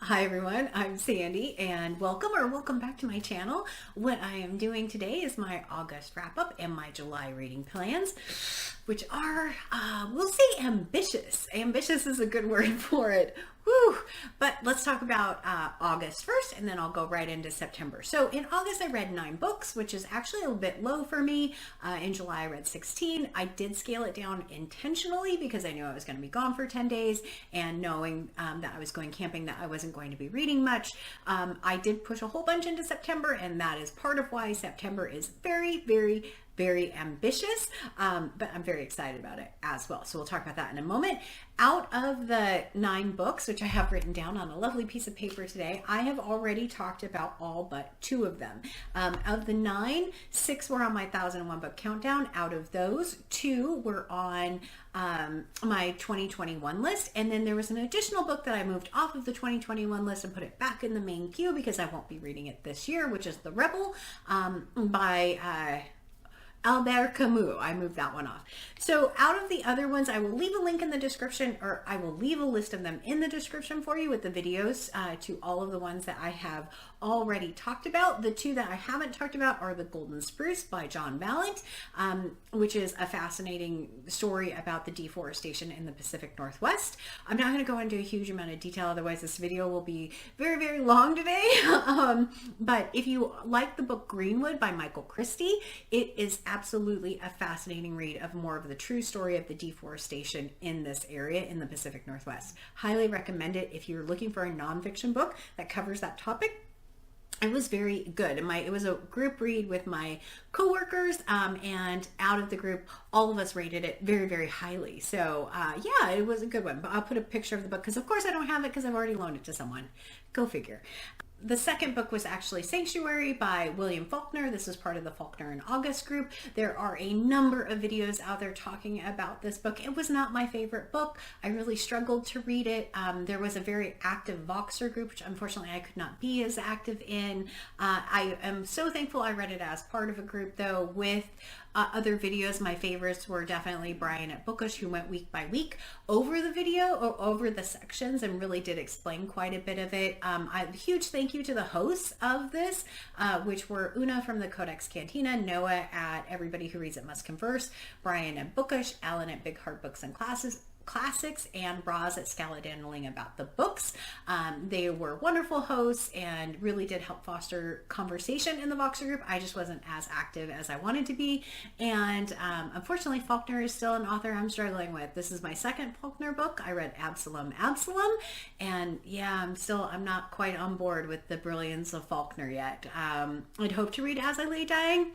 Hi everyone, I'm Sandy and welcome back to my channel. What I am doing today is my August wrap up and my July reading plans, which are, we'll say ambitious. Ambitious is a good word for it. Woo! But let's talk about August first, and then I'll go right into September. So in August, I read 9 books, which is actually a little bit low for me. In July, I read 16. I did scale it down intentionally because I knew I was going to be gone for 10 days, and knowing that I was going camping, that I wasn't going to be reading much. I did push a whole bunch into September, and that is part of why September is very ambitious, but I'm very excited about it as well. So we'll talk about that in a moment. Out of the 9 books, which I have written down on a lovely piece of paper today, I have already talked about all but 2 of them. Of the 9, 6 were on my 1001 book countdown. Out of those, 2 were on my 2021 list, and then there was an additional book that I moved off of the 2021 list and put it back in the main queue because I won't be reading it this year, which is The Rebel by Albert Camus. I moved that one off. So out of the other ones, I will leave a link in the description, or I will leave a list of them in the description for you with the videos to all of the ones that I have already talked about. The 2 that I haven't talked about are The Golden Spruce by John Vaillant, which is a fascinating story about the deforestation in the Pacific Northwest. I'm not going to go into a huge amount of detail, otherwise this video will be very long today. But if you like the book Greenwood by Michael Christie, it is absolutely a fascinating read of more of the true story of the deforestation in this area in the Pacific Northwest. Highly recommend it if you're looking for a nonfiction book that covers that topic. It was very good. It was a group read with my coworkers, and out of the group, all of us rated it very highly. So yeah, it was a good one. But I'll put a picture of the book because of course I don't have it because I've already loaned it to someone. Go figure. The second book was actually Sanctuary by William Faulkner. This is part of the Faulkner in August group. There are a number of videos out there talking about this book. It was not my favorite book. I really struggled to read it. There was a very active Voxer group, which unfortunately I could not be as active in. I am so thankful I read it as part of a group though with other videos. My favorites were definitely Brian at Bookish, who went week by week over the video or over the sections and really did explain quite a bit of it. A huge thank you to the hosts of this, which were Una from the Codex Cantina, Noah at Everybody Who Reads It Must Converse, Brian at Bookish, Alan at Big Hard Books and Classics, and Roz at Scallydandling about the books. They were wonderful hosts and really did help foster conversation in the Voxer group. I just wasn't as active as I wanted to be, and unfortunately Faulkner is still an author I'm struggling with. This is my second Faulkner book. I read Absalom, and yeah, I'm not quite on board with the brilliance of Faulkner yet. I'd hoped to read As I Lay Dying.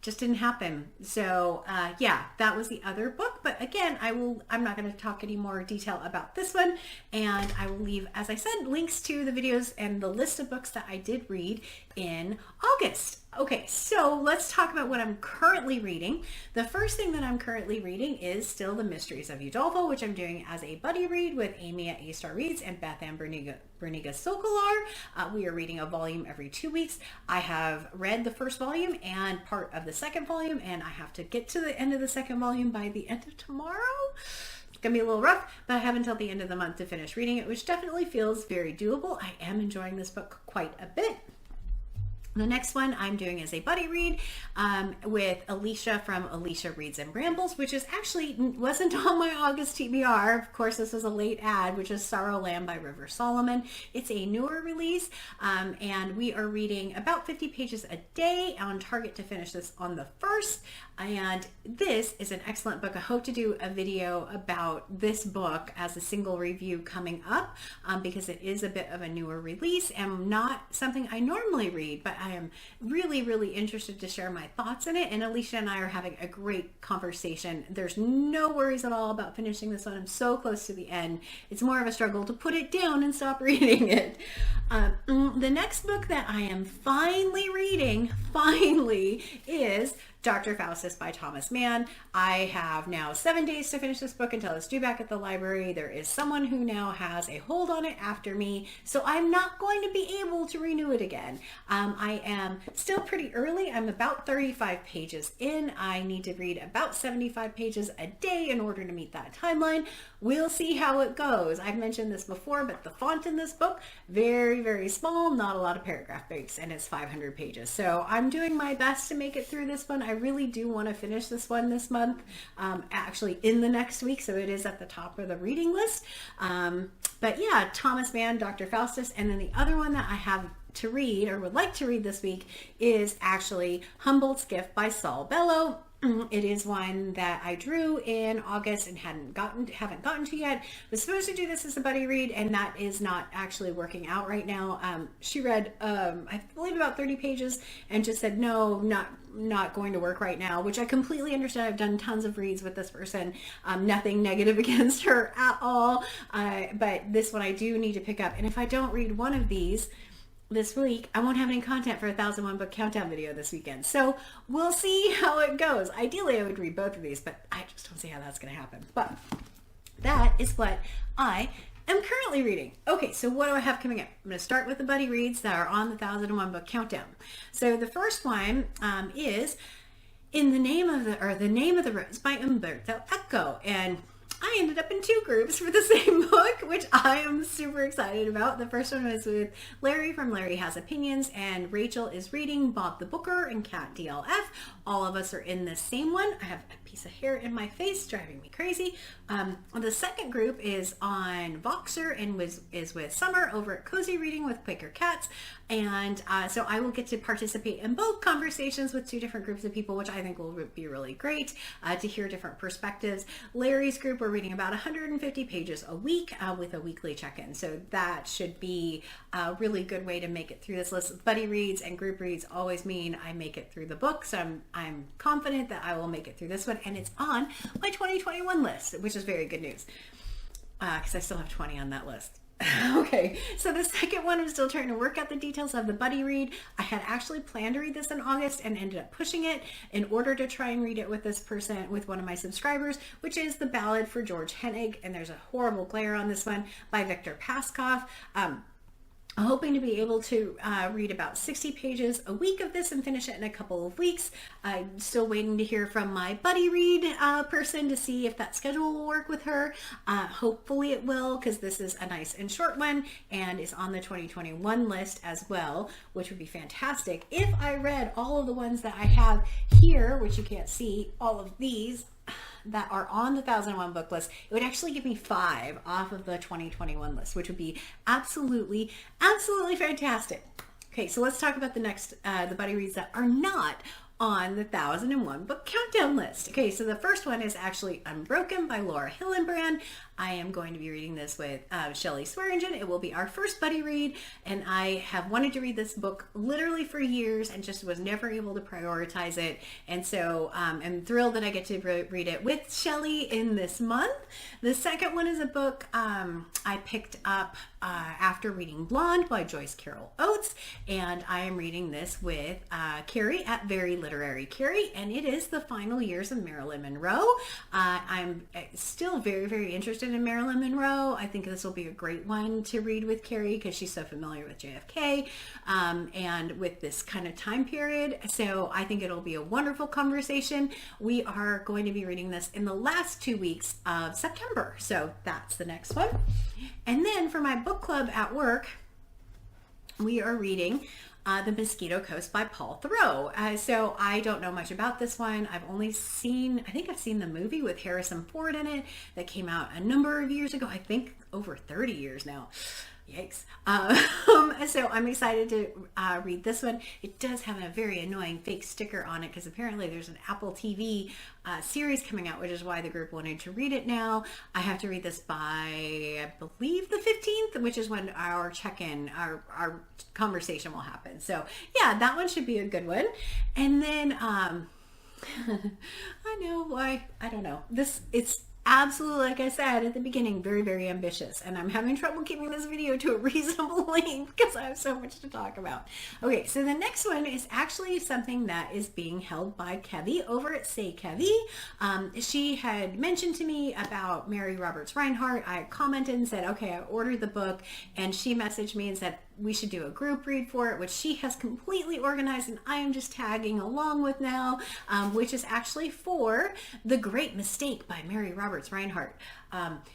Just didn't happen. So yeah, that was the other book. But again, I'm not going to talk any more detail about this one, and I will leave, as I said, links to the videos and the list of books that I did read in August. Okay, so let's talk about what I'm currently reading. The first thing that I'm currently reading is still the Mysteries of Udolpho, which I'm doing as a buddy read with Amy at AStar Reads and Bethann Bruniga Socolar. We are reading a volume every 2 weeks. I have read the first volume and part of the second volume, and I have to get to the end of the second volume by the end of tomorrow. It's gonna be a little rough, but I have until the end of the month to finish reading it, which definitely feels very doable. I am enjoying this book quite a bit. The next one I'm doing is a buddy read with Alisha from Alisha Reads and Rambles, which is actually wasn't on my August TBR. Of course, this was a late ad, which is Sorrowland by River Solomon. It's a newer release, and we are reading about 50 pages a day, on target to finish this on the 1st. And this is an excellent book. I hope to do a video about this book as a single review coming up, because it is a bit of a newer release and not something I normally read, but I am really interested to share my thoughts in it, and Alisha and I are having a great conversation. There's no worries at all about finishing this one. I'm so close to the end. It's more of a struggle to put it down and stop reading it. The next book that I am finally reading, is Dr. Faustus by Thomas Mann. I have now 7 days to finish this book until it's due back at the library. There is someone who now has a hold on it after me, so I'm not going to be able to renew it again. I am still pretty early. I'm about 35 pages in. I need to read about 75 pages a day in order to meet that timeline. We'll see how it goes. I've mentioned this before, but the font in this book, very, very small, not a lot of paragraph breaks, and it's 500 pages. So I'm doing my best to make it through this one. I really do want to finish this one this month, actually in the next week, so it is at the top of the reading list. But yeah, Thomas Mann, Dr. Faustus, and then the other one that I have to read, or would like to read this week, is actually Humboldt's Gift by Saul Bellow. It is one that I drew in August and haven't gotten to yet. Was supposed to do this as a buddy read, and that is not actually working out right now. She read, I believe, about 30 pages and just said, no, not going to work right now, which I completely understand. I've done tons of reads with this person. Nothing negative against her at all. But this one I do need to pick up. And if I don't read one of these this week, I won't have any content for a 1001 book countdown video this weekend. So we'll see how it goes. Ideally, I would read both of these, but I just don't see how that's going to happen. But that is what I am currently reading. Okay, so what do I have coming up? I'm going to start with the buddy reads that are on the 1001 book countdown. So the first one is The Name of the Rose by Umberto Eco, and I ended up in 2 groups for the same book, which I am super excited about. The first one was with Larry from Larry Has Opinions, and Rachel is reading Bob the Bookerer and KatDLF. All of us are in the same one. I have a piece of hair in my face driving me crazy. The second group is on Voxer and is with Summer over at Cozy Reading with Quaker Cats. And so I will get to participate in both conversations with 2 different groups of people, which I think will be really great to hear different perspectives. Larry's group, we're reading about 150 pages a week with a weekly check-in. So that should be a really good way to make it through this list. Buddy reads and group reads always mean I make it through the book. So I'm confident that I will make it through this one. And it's on my 2021 list, which is very good news because I still have 20 on that list. Okay, so the second one, I'm still trying to work out the details of the buddy read. I had actually planned to read this in August and ended up pushing it in order to try and read it with this person, with one of my subscribers, which is the Ballad for George Hennig. And there's a horrible glare on this one by Victor Paskov. I'm hoping to be able to read about 60 pages a week of this and finish it in a couple of weeks. I'm still waiting to hear from my buddy read person to see if that schedule will work with her. Hopefully it will, because this is a nice and short one and is on the 2021 list as well, which would be fantastic. If I read all of the ones that I have here, which you can't see, all of these that are on the 1001 book list, it would actually give me 5 off of the 2021 list, which would be absolutely fantastic. Okay, so let's talk about the next, the buddy reads that are not on the 1001 book countdown list. Okay, so the first one is actually Unbroken by Laura Hillenbrand. I am going to be reading this with Shelley Swearingen. It will be our first buddy read, and I have wanted to read this book literally for years and just was never able to prioritize it. And so I'm thrilled that I get to read it with Shelley in this month. The second one is a book I picked up after reading Blonde by Joyce Carol Oates, and I am reading this with Carrie at Very Literary Carrie, and it is the final years of Marilyn Monroe. I'm still very interested in Marilyn Monroe. I think this will be a great one to read with Carrie because she's so familiar with JFK and with this kind of time period. So I think it'll be a wonderful conversation. We are going to be reading this in the last 2 weeks of September. So that's the next one. And then for my book club at work, we are reading The Mosquito Coast by Paul Theroux. So I don't know much about this one. I've only seen, I think I've seen the movie with Harrison Ford in it that came out a number of years ago. I think over 30 years now. Yikes. So I'm excited to read this one. It does have a very annoying fake sticker on it because apparently there's an Apple TV series coming out, which is why the group wanted to read it now. I have to read this by, I believe, the 15th, which is when our check-in, our conversation will happen. So yeah, that one should be a good one. And then I know why, I don't know. absolutely, like I said at the beginning, very, very ambitious. And I'm having trouble keeping this video to a reasonable length because I have so much to talk about. Okay, so the next one is actually something that is being held by Kevi over at Say Kevi. She had mentioned to me about Mary Roberts Reinhardt. I commented and said, okay, I ordered the book, and she messaged me and said, we should do a group read for it, which she has completely organized, and I am just tagging along with now, which is actually for The Great Mistake by Mary Roberts Reinhardt.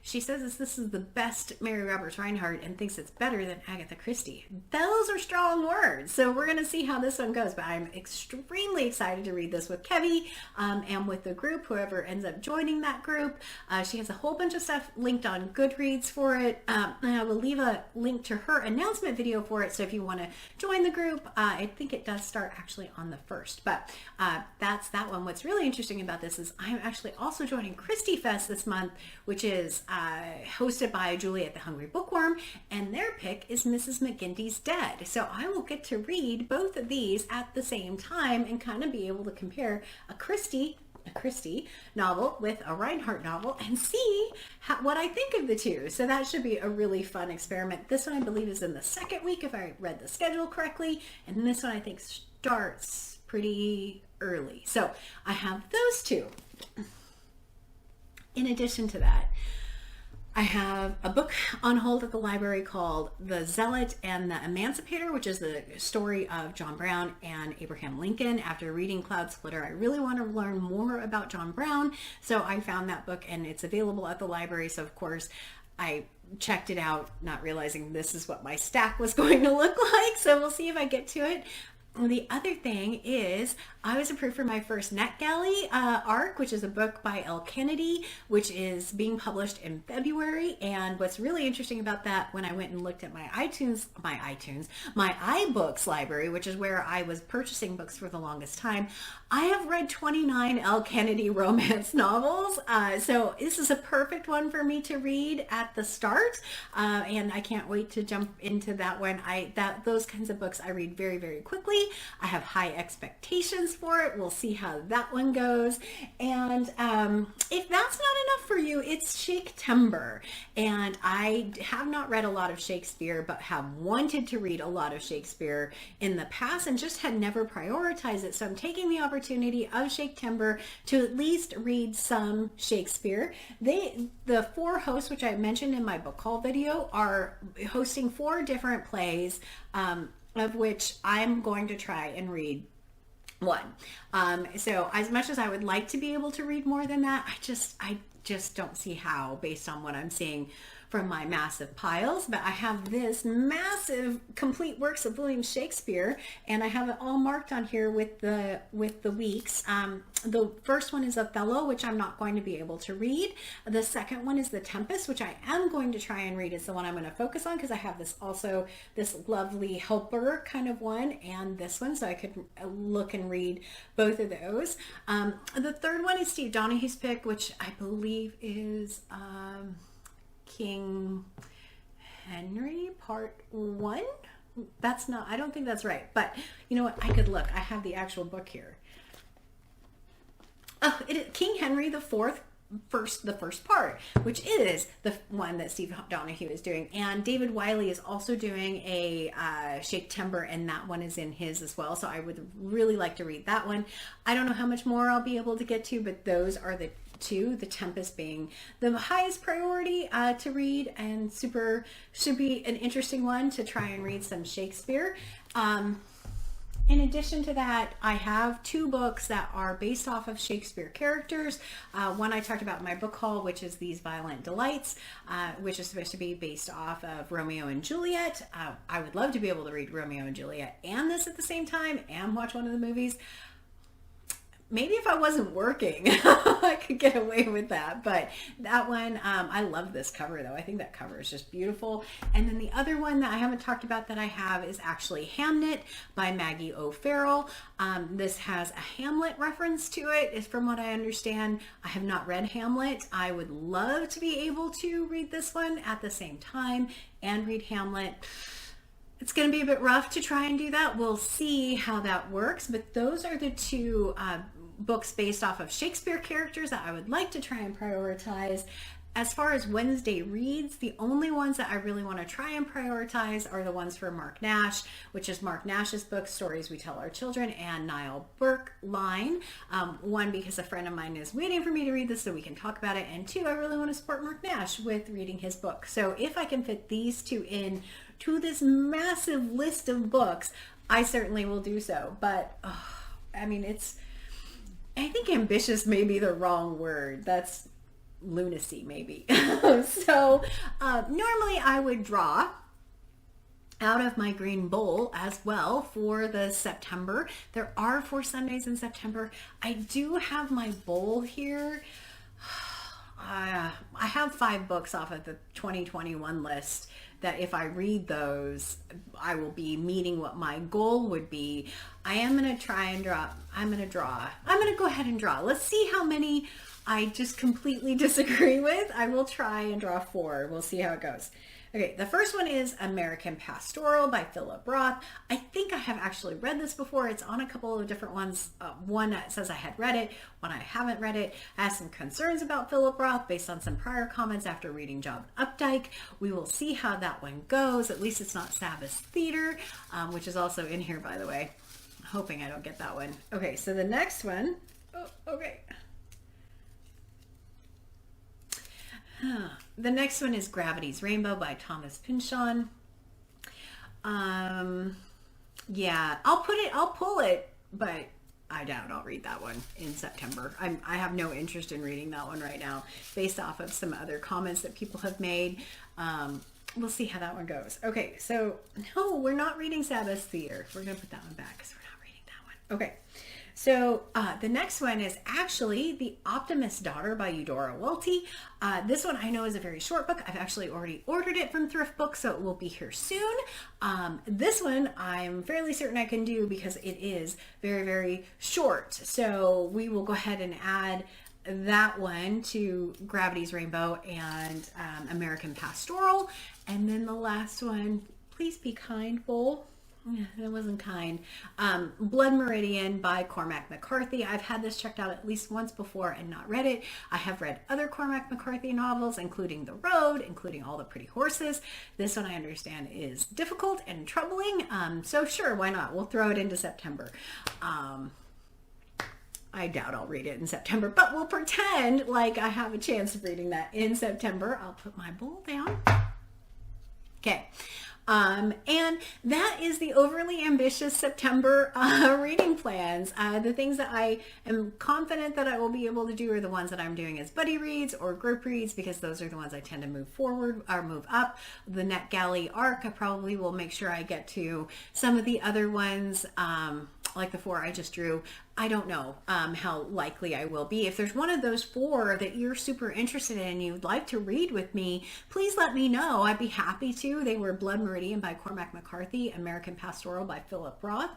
She says this is the best Mary Roberts Reinhardt and thinks it's better than Agatha Christie. Those are strong words, so we're going to see how this one goes, but I'm extremely excited to read this with Kevi and with the group, whoever ends up joining that group. She has a whole bunch of stuff linked on Goodreads for it, and I will leave a link to her announcement video for it, so if you want to join the group, I think it does start actually on the 1st, but that's that one. What's really interesting about this is I'm actually also joining Christyfest this month, which is hosted by Juliet the Hungry Bookworm, and their pick is Mrs. McGinty's Dead. So I will get to read both of these at the same time and kind of be able to compare a Christie novel with a Reinhardt novel and see what I think of the two. So that should be a really fun experiment. This one I believe is in the 2nd week if I read the schedule correctly, and this one I think starts pretty early. So I have those two. In addition to that, I have a book on hold at the library called The Zealot and the Emancipator, which is the story of John Brown and Abraham Lincoln. After reading Cloud Splitter, I really want to learn more about John Brown, so I found that book and it's available at the library. So of course I checked it out, not realizing this is what my stack was going to look like, so we'll see if I get to it. The other thing is I was approved for my first NetGalley arc, which is a book by L. Kennedy, which is being published in February. And what's really interesting about that, when I went and looked at my iBooks library, which is where I was purchasing books for the longest time, I have read 29 L. Kennedy romance novels. So this is a perfect one for me to read at the start. And I can't wait to jump into that one. Those kinds of books I read very, very quickly. I have high expectations for it. We'll see how that one goes. And if that's not enough for you, it's Shaketember. And I have not read a lot of Shakespeare, but have wanted to read a lot of Shakespeare in the past and just had never prioritized it. So I'm taking the opportunity of Shaketember to at least read some Shakespeare. The 4 hosts, which I mentioned in my book haul video, are hosting 4 different plays, of which I'm going to try and read one. So as much as I would like to be able to read more than that, I just don't see how, based on what I'm seeing from my massive piles. But I have this massive complete works of William Shakespeare, and I have it all marked on here with the weeks. The first one is Othello, which I'm not going to be able to read. The second one is The Tempest, which I am going to try and read. It's the one I'm going to focus on because I have this lovely helper kind of one, and this one, so I could look and read both of those. The third one is Steve Donahue's pick, which I believe is King Henry Part 1. I don't think that's right, but you know what, I could look. I have the actual book here. Oh, it is King Henry the Fourth, the first part, which is the one that Steve Donahue is doing, and David Wiley is also doing a Shaketember, and that one is in his as well, so I would really like to read that one. I don't know how much more I'll be able to get to, but those are the 2, The Tempest being the highest priority to read, and should be an interesting one to try and read some Shakespeare. In addition to that, I have 2 books that are based off of Shakespeare characters. One I talked about in my book haul, which is These Violent Delights, which is supposed to be based off of Romeo and Juliet. I would love to be able to read Romeo and Juliet and this at the same time and watch one of the movies. Maybe if I wasn't working, I could get away with that. But that one, I love this cover though. I think that cover is just beautiful. And then the other one that I haven't talked about that I have is actually Hamlet by Maggie O'Farrell. This has a Hamlet reference to it, is from what I understand. I have not read Hamlet. I would love to be able to read this one at the same time and read Hamlet. It's going to be a bit rough to try and do that. We'll see how that works, but those are the 2 books based off of Shakespeare characters that I would like to try and prioritize. As far as Wednesday reads, the only ones that I really want to try and prioritize are the ones for Mark Nash, which is Mark Nash's book, Stories We Tell Our Children, and Niall Burke line. One, because a friend of mine is waiting for me to read this so we can talk about it, and two, I really want to support Mark Nash with reading his book. So if I can fit these two in to this massive list of books, I certainly will do so. But, I mean, I think ambitious may be the wrong word. That's lunacy maybe. So normally I would draw out of my green bowl as well for the September. There are 4 Sundays in September. I do have my bowl here. I have 5 books off of the 2021 list that if I read those, I will be meeting what my goal would be. I am going to try and draw. I'm going to go ahead and draw. Let's see how many I just completely disagree with. I will try and draw 4. We'll see how it goes. Okay, the first one is American Pastoral by Philip Roth. I think I have actually read this before. It's on a couple of different ones. One that says I had read it, one I haven't read it. I have some concerns about Philip Roth based on some prior comments after reading Job Updike. We will see how that one goes. At least it's not Sabbath Theater, which is also in here, by the way. I'm hoping I don't get that one. Okay, so the next one. Oh, okay. The next one is Gravity's Rainbow by Thomas Pynchon. Yeah, I'll pull it, but I doubt I'll read that one in September. I have no interest in reading that one right now based off of some other comments that people have made. We'll see how that one goes. Okay, so no, we're not reading Sabbath Theater. We're going to put that one back because we're not reading that one. Okay. So the next one is actually The Optimist's Daughter by Eudora Welty. This one I know is a very short book. I've actually already ordered it from Thrift Books, so it will be here soon. This one I'm fairly certain I can do because it is very, very short. So we will go ahead and add that one to Gravity's Rainbow and American Pastoral. And then the last one, please be kind, Bowl. It wasn't kind. Blood Meridian by Cormac McCarthy. I've had this checked out at least once before and not read it. I have read other Cormac McCarthy novels, including The Road, including All the Pretty Horses. This one I understand is difficult and troubling. So sure, why not? We'll throw it into September. I doubt I'll read it in September, but we'll pretend like I have a chance of reading that in September. I'll put my bowl down. Okay. And that is the overly ambitious September reading plans. The things that I am confident that I will be able to do are the ones that I'm doing as buddy reads or group reads, because those are the ones I tend to move forward or move up. The NetGalley arc, I probably will make sure I get to. Some of the other ones, like the 4 I just drew, I don't know how likely I will be. If there's one of those 4 that you're super interested in and you'd like to read with me, please let me know. I'd be happy to. They were Blood Meridian by Cormac McCarthy, American Pastoral by Philip Roth,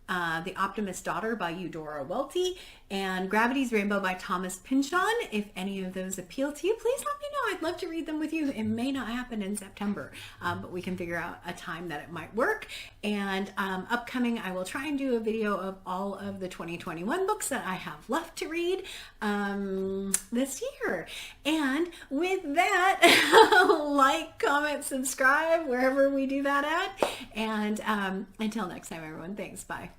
The Optimist's Daughter by Eudora Welty, and Gravity's Rainbow by Thomas Pynchon. If any of those appeal to you, please let me know. I'd love to read them with you. It may not happen in September, but we can figure out a time that it might work. And upcoming, I will try and do a video of all of the 2021 books that I have left to read this year. And with that, like, comment, subscribe, wherever we do that at. And until next time, everyone, thanks. Bye.